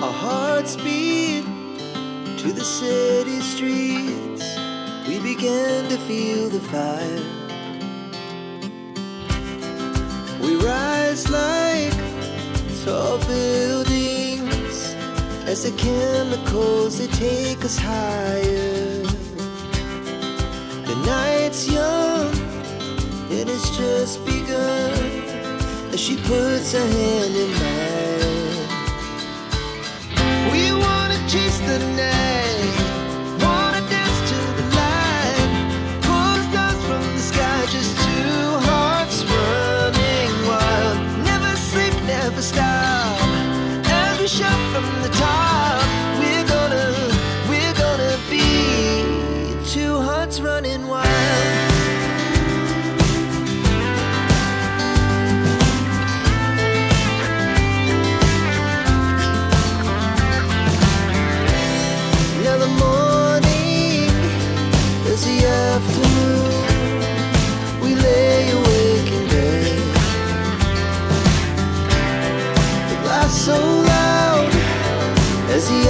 Our hearts beat to the city streets. We began to feel the fire. We rise like tall buildings as the chemicals, they take us higher. The night's young, it has just begun as she puts her hand in mine. We wanna chase the night, wanna dance to the light, pull stars from the sky, just two hearts running wild. Never sleep, never stop, as we shout from the top. We're gonna be two hearts running wild. We lay awake in bed. The laugh so loud as the